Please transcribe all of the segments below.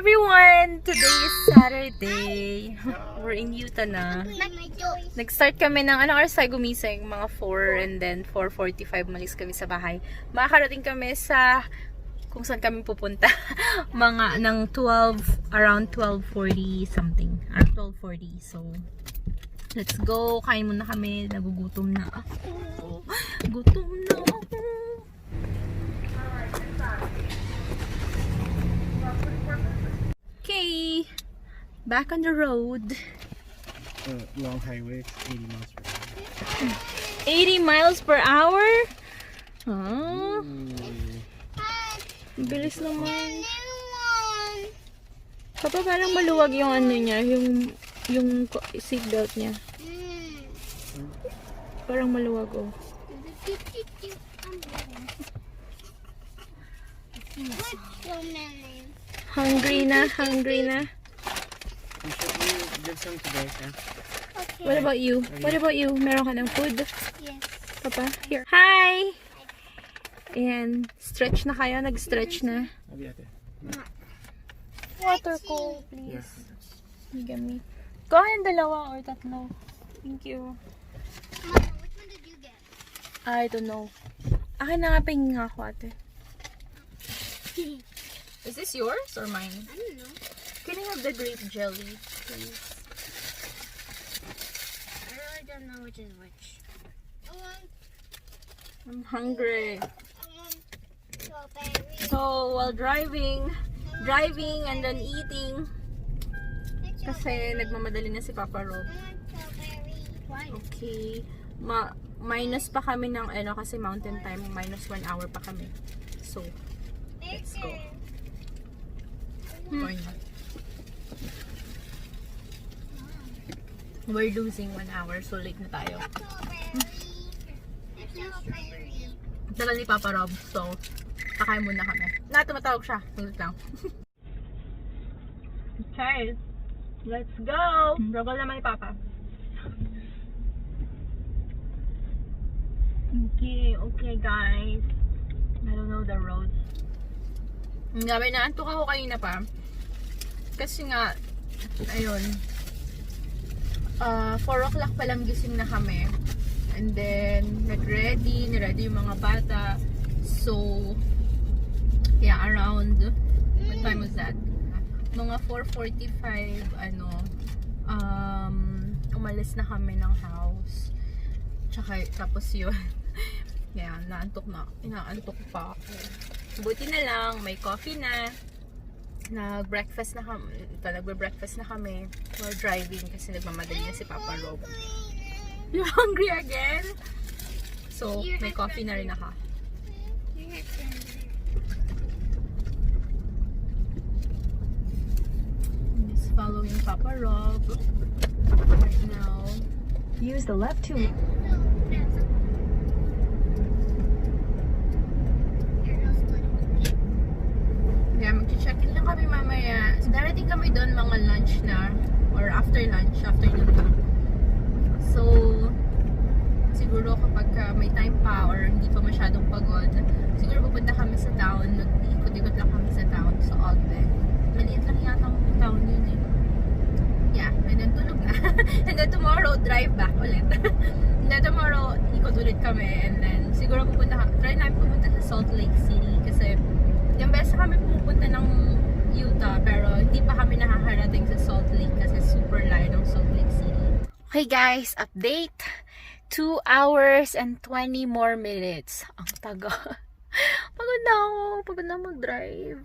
everyone! Today is Saturday. We're in Utah na. Nag-start kami ng anong oras tayo gumising? Mga 4 and then 4:45 malis kami sa bahay. Makakarating kami sa kung saan kami pupunta. Mga ng 12, around 12:40 something. Or 12:40. So, let's go. Kain muna kami. Nagugutom na ako. Gutom na ako. Okay, back on the road. Long highway, 80 80 miles per hour. miles per hour? Huh? Bilis naman. Papa, parang maluwag yung ano niya, yung seatbelt niya. Parang maluwag, oh. Hungry na, hungry na. You should give some to Bryce, huh? Okay. What about you? What about you? Meron ka ng food? Yes. Papa, here. Hi! Ayan, stretch na kayo? Nag-stretch na? I'll be at it. Water ko, please. Yeah. Bigyan me. Go ahead, dalawa or tatlo. Thank you. Mama, which one did you get? I don't know. Akin na nga pingin nga ako, ate. Is this yours or mine? I don't know. Can I have the grape jelly, please? I really don't know which is which. I'm hungry. Strawberry. So, while driving and then eating, kasi nagmamadali na si Papa Rob. Strawberry. Why? Okay. Minus pa kami ng ano kasi mountain time, minus 1 hour pa kami. So, let's go. Why not? We're losing 1 hour, so late na tayo. Tagal ni Papa Rob, so kakain muna kami. Tumatawag siya. Tulit lang. Okay. Let's go! Rogal naman ni Papa. Okay guys. I don't know the roads. Gabi na, antok ako kanina pa. Kasi nga, ayun, 4 o'clock pa lang gising na kami. And then, niredy yung mga bata. So, yeah, around, what time was that? Mga 4:45, umalis na kami ng house. Tapos yun, yeah, inaantok pa ako. Buti na lang, may coffee na. Nag-breakfast na kami. While driving kasi nagmamadali na si Papa Rob. You hungry again? So, may coffee na rin ako. Just following Papa Rob right now. Use the left to Yeah, mag-check-in lang kami mamaya. So, darating kami doon mga lunch na or afternoon lang. So, siguro kapag may time pa or hindi pa masyadong pagod, siguro pupunta kami sa town. Nag-ikot-ikot lang kami sa town, sa Ogden. Maliit lang yata ang town yun eh. Yeah, and then tulog na. And then tomorrow, drive back ulit. And then tomorrow, ikot ulit kami. And then siguro try namin pupunta sa Salt Lake City kasi yung best kami pupunta ng Utah pero hindi pa kami nakakarating sa Salt Lake kasi super layo ng Salt Lake City. Okay guys, update. 2 hours and 20 more minutes. Ang taga. Pagod na ako. Pagod na mag-drive.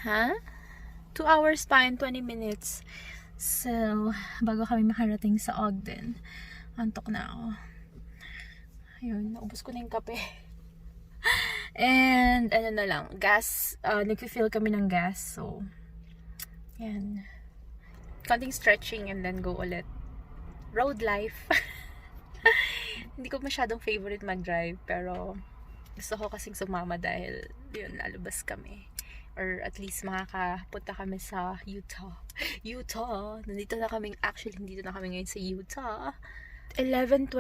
Ha? 2 hours pa and 20 minutes. So, bago kami makarating sa Ogden. Antok na ako. Ayun, naubos ko na yung kape. And, ano na lang, gas. Nag-fill kami ng gas. So, yan. Konting stretching and then go ulit. Road life. Hindi ko masyadong favorite mag-drive. Pero, gusto ko kasing sumama dahil, yun, lalabas kami. Or at least makakapunta kami sa Utah. Nandito na kami ngayon sa Utah. 11:29.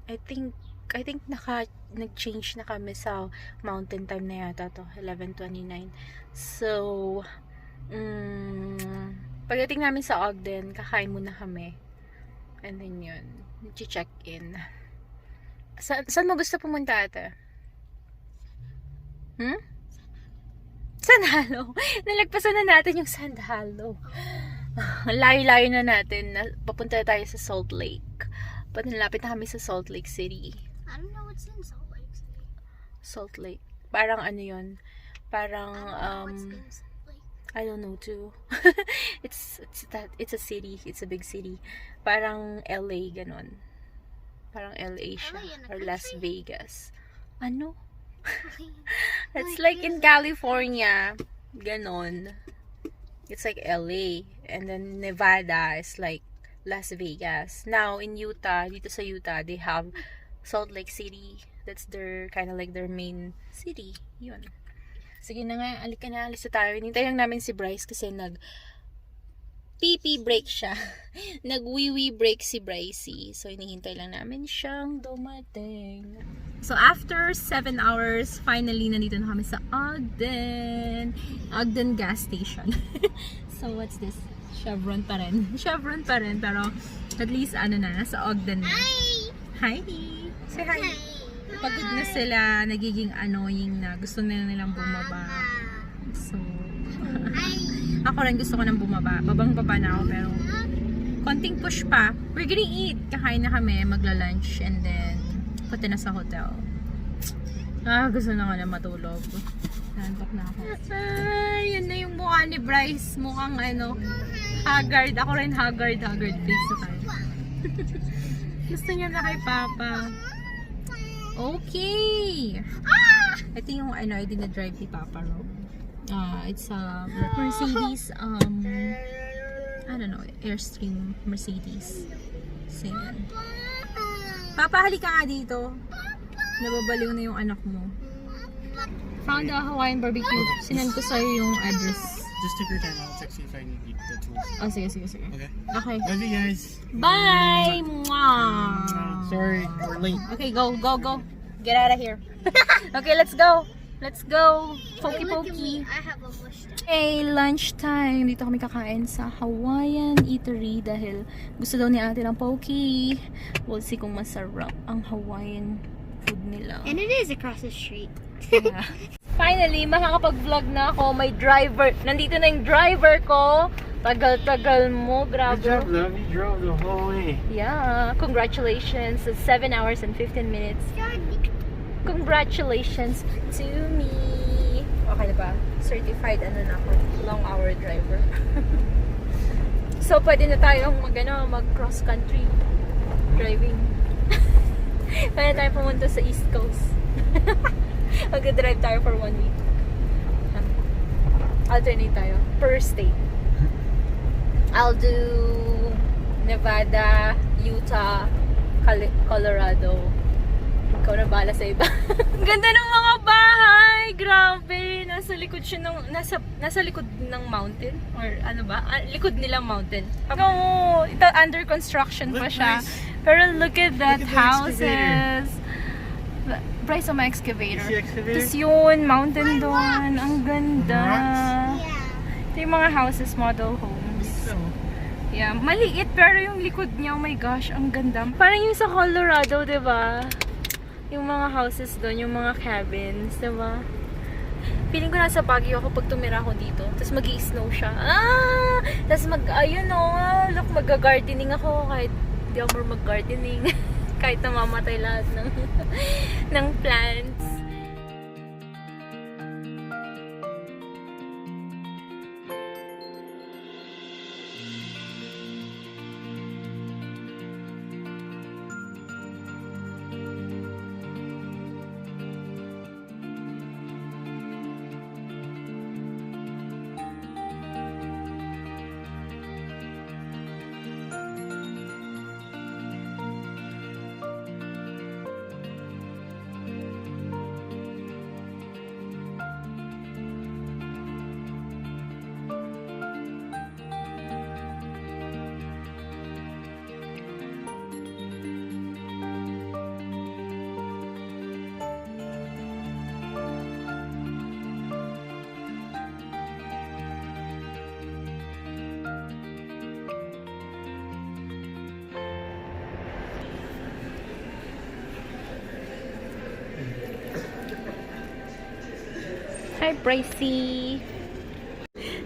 I think I think nag-change na kami sa mountain time na yata to, 11:29. So, pagdating namin sa Ogden, kakain muna kami. And then yun, check in. Saan mo gusto pumunta ate? Sandalo. Nalagpasan na natin yung Sandalo. Layo-layo na natin. Papunta tayo sa Salt Lake. Panalapit na kami sa Salt Lake City. I don't know what's in Salt Lake City. Salt Lake. Parang ano yun? Parang, I don't know what's in Salt Lake. I don't know too. it's a city. It's a big city. Parang LA, ganon. Parang LA siya. LA in the Or Las country? Vegas. Ano? It's Like like in California. Ganon. It's like LA. And then Nevada is like Las Vegas. Now, in Utah, dito sa Utah, they have Salt Lake City. That's their, kind of like their main city. Yun. Sige na nga, alika na, alis na tayo. Hinintay lang namin si Bryce kasi pee break siya. Nag-wee break si Brycey. So, hinihintay lang namin siyang dumating. So, after 7 hours, finally, nandito na kami sa Ogden. Ogden gas station. So, what's this? Chevron pa rin. Chevron pa rin, pero at least, ano na, nasa Ogden na. Hi! Say hi! Pagod na sila, nagiging annoying na. Gusto na nilang bumaba. So, ako rin gusto ko nang bumaba. Babang-baba na ako, pero konting push pa. We're gonna eat. Kakain na kami, magla-lunch, and then punta na sa hotel. Gusto na ko na matulog. Nantok na ako. Yan na yung mukha ni Bryce. Mukhang haggard. Ako rin haggard face na tayo. Gusto niya na kay Papa. Okay. Ito yung I dinadrive ni Papa Ro. It's a Mercedes, I don't know, Airstream Mercedes. So, yan. Papa, halika nga dito. Nababaliw na yung anak mo. Found a Hawaiian barbecue. Sinend ko sa'yo yung address. Just take your time. I'll text you if I need the tools. Oh, sige. Okay. Okay. Love you guys. Bye! Mwah! Sorry, we're late. Okay, go. Get out of here. Okay, let's go. Hey, look at me. Pokey. I have a mustache. Hey, lunchtime. Dito kami kakain sa Hawaiian Eatery dahil gusto daw ni ate ng poke. We'll see kung masarap ang Hawaiian food nila. And it is across the street. Yeah. Finally, makakapag-vlog na ako. May driver. Nandito na yung driver ko. Tagal-tagal mo. Grabe. Good job, love. You drove the whole way. Yeah. Congratulations. It's 7 hours and 15 minutes. Congratulations to me. Okay na ba? Certified na ako. Long hour driver. So, pwede na tayong mag cross country driving. Pwede tayo pumunta sa East Coast. Mag-drive tayo for 1 week. Alternate tayo. Per state. I'll do Nevada, Utah, Colorado. Ikaw na bahala sa iba. Ganda ng mga bahay! Grabe! Nasa likod siya ng... Nasa likod ng mountain? Or ano ba? Likod nilang mountain. No! Ito under construction pa siya. Bryce. Pero look at that Look at the houses. Bryce on my excavator. You see excavator? Tapos yun, mountain doon. Ang ganda. Yeah. Ito yung mga houses, model homes. So, Yeah, maliit pero yung likod niya, oh my gosh, ang ganda. Parang yung sa Colorado, 'di ba? Yung mga houses doon, yung mga cabins, 'di ba? Feeling ko nasa Baguio ako pag tumira ako dito. Tapos mag-i-snow siya. Tapos look, mag-gardening ako kahit di ako more mag-gardening. Kahit namamatay lahat ng plants. Hi, Brycey.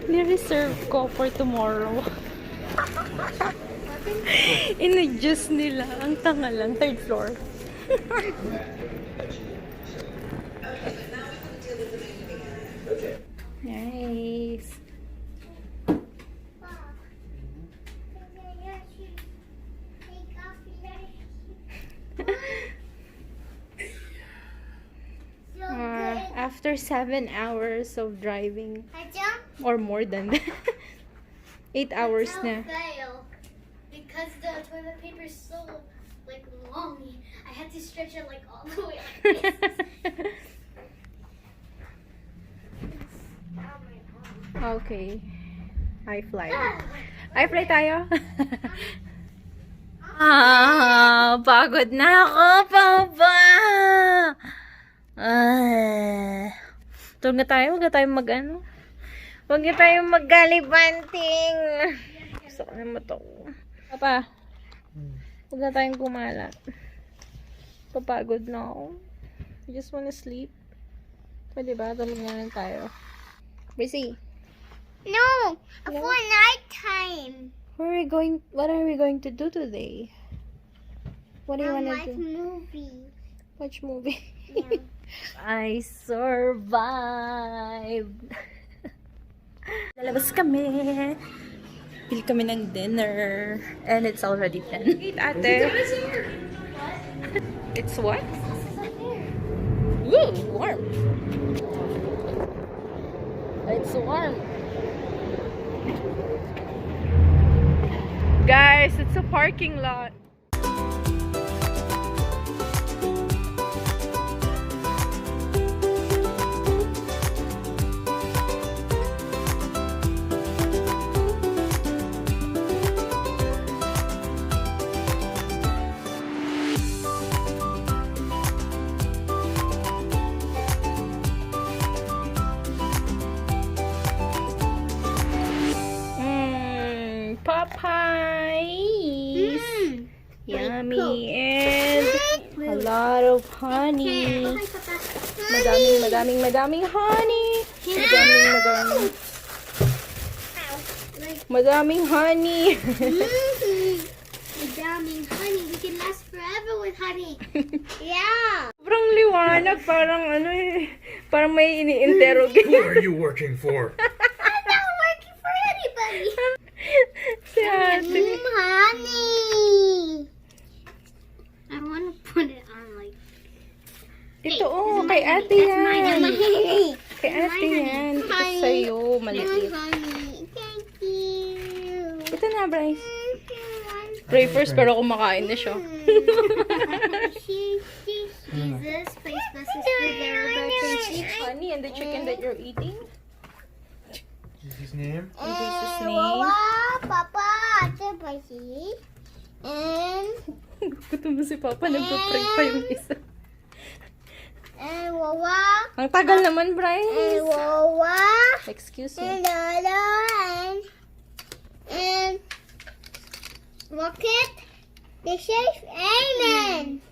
Ni-reserve ko for tomorrow. In-adjust nila. Ang tanga lang. Third floor. Nice. After 7 hours of driving, or more than that, 8 hours na. Because the toilet paper is so like long, I had to stretch it like all the way like this. Okay. High fly. High fly tayo. Pagod na ako, Papa. Huwag na tayo mag-ano. Huwag na tayo mag-galibanting. Gusto ko na mata ko. Papa, huwag na tayong kumalat. Papagod na ako. I just wanna sleep. Pwede ba? Tulog na lang tayo. Brycey. No, for nighttime. What are we going to do today? What do you wanna Watch do? movie. Watch movie. Yeah. I survived. Lalabas kami. Pili kami ng dinner. And it's already 10. Eat, ate. It's what? Woo, warm. It's warm. Guys, it's a parking lot. Pies. Yummy. And a lot of honey. Madaming honey. Madaming honey. Madaming honey. We can last forever with honey. Yeah. Sobrang liwanag. Parang ano eh. Parang may ini-interrogate. Who are you working for? I'm not working for anybody. Si ate. Honey. I want to put it on like. Ito kay ate yan. Kay ate yan. Ito sa'yo. Maliit. Honey. Thank you. Ito na, Bryce. Pray first pero kumakain na siya. Jesus, praise blesses for their birthday. Honey, and the chicken that you're eating? Jesus' name? In Jesus' name. Wawa, Papa, Ate Bryce. And Gutom na si Papa. Nagpa-pray pa yung isa. Wawa. Ang tagal naman, And Bryce. Wawa. Excuse And me. Lolo. And Rocket. They say amen.